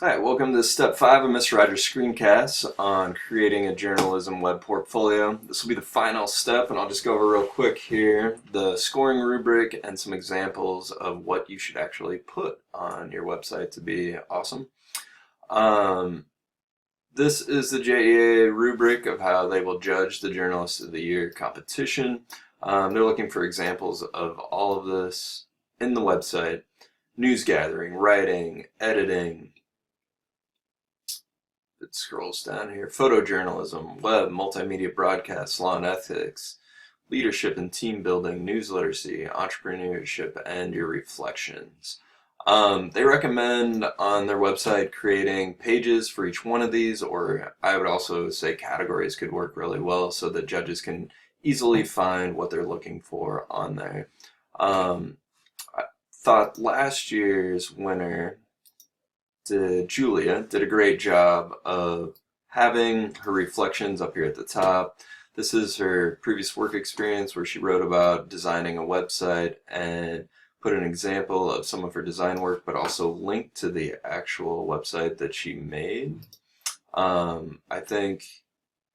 Hi, welcome to step 5 of Mr. Rogers' screencasts on creating a journalism web portfolio. This will be the final step, and I'll just go over real quick here the scoring rubric and some examples of what you should actually put on your website to be awesome. This is the JEA rubric of how they will judge the Journalist of the Year competition. They're looking for examples of all of this in the website: news gathering, writing, editing. It scrolls down here: photojournalism, web, multimedia broadcasts, law and ethics, leadership and team building, news literacy, entrepreneurship, and your reflections. They recommend on their website creating pages for each one of these, or I would also say categories could work really well so that judges can easily find what they're looking for on there. I thought last year's winner, Julia, did a great job of having her reflections up here at the top. This is her previous work experience where she wrote about designing a website and put an example of some of her design work, but also linked to the actual website that she made. I think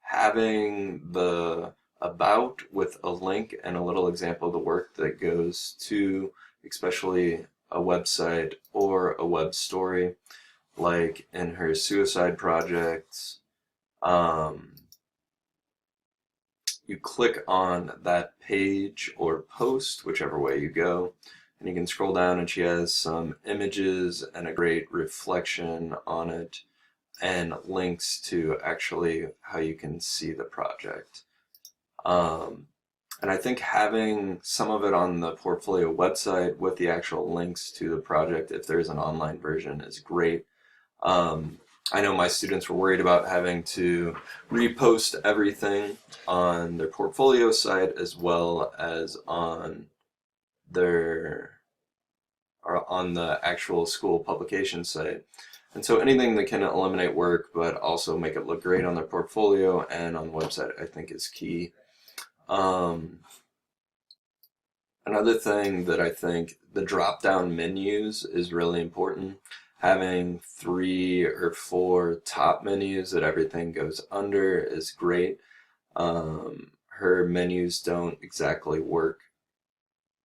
having the about with a link and a little example of the work that goes to especially a website or a web story, like in her suicide project, you click on that page or post, whichever way you go, and you can scroll down and she has some images and a great reflection on it and links to actually how you can see the project. And I think having some of it on the portfolio website with the actual links to the project, if there's an online version, is great. I know my students were worried about having to repost everything on their portfolio site as well as on their or on the actual school publication site. And so anything that can eliminate work but also make it look great on their portfolio and on the website, I think is key. Another thing that I think the drop-down menus is really important. Having 3 or 4 top menus that everything goes under is great. Her menus don't exactly work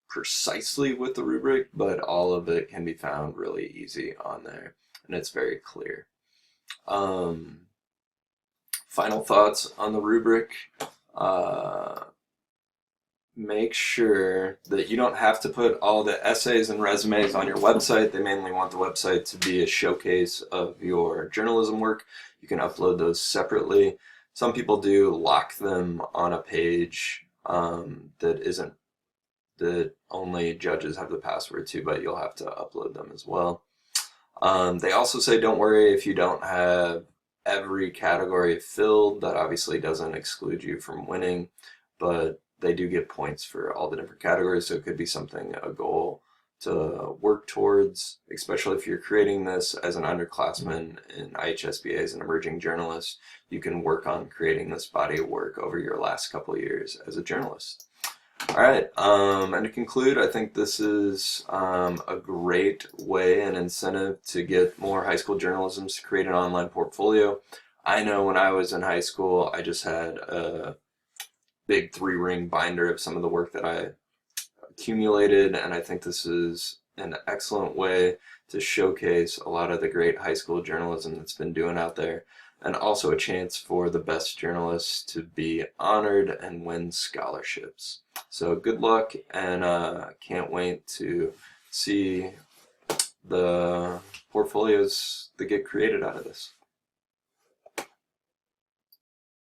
precisely with the rubric, but all of it can be found really easy on there, and it's very clear. Final thoughts on the rubric. Make sure that you don't have to put all the essays and resumes on your website. They mainly want the website to be a showcase of your journalism work. You can upload those separately. Some people do lock them on a page that only judges have the password to, but you'll have to upload them as well. They also say don't worry if you don't have every category filled. That obviously doesn't exclude you from winning, but they do get points for all the different categories, so it could be something, a goal to work towards, especially if you're creating this as an underclassman in IHSBA as an emerging journalist. You can work on creating this body of work over your last couple of years as a journalist. All right, and to conclude, I think this is a great way and incentive to get more high school journalisms to create an online portfolio. I know when I was in high school, I just had a big 3-ring binder of some of the work that I accumulated, and I think this is an excellent way to showcase a lot of the great high school journalism that's been doing out there, and also a chance for the best journalists to be honored and win scholarships. So good luck, and can't wait to see the portfolios that get created out of this.